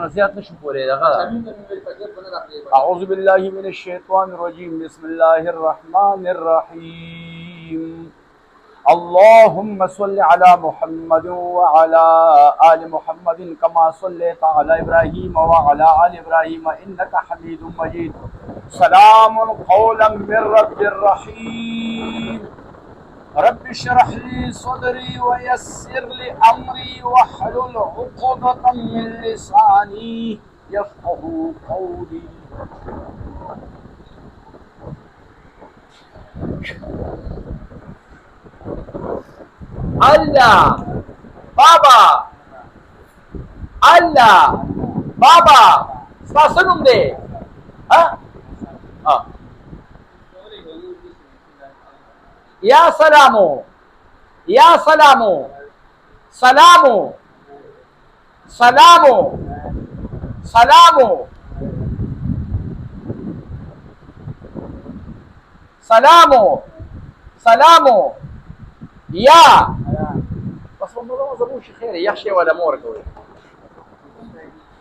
زيادة نشوف أعوذ بالله من الشيطان الرجيم بسم الله الرحمن الرحيم اللهم صل على محمد وعلى آل محمد كما صليت على إبراهيم وعلى آل إبراهيم إنك حميد مجيد سلام قولا من رب رحيم رب اشرح لي صدري ويسر لي أمري واحلل عقدة من لساني يفقه قولي. Allah Baba Allah Baba Spasunum de ha ha Ya salamu Ya salamu Salamu Salamu Salamu Salamu Salamu يا بس والله ما ظبوش خير يا شيء ولا امورك.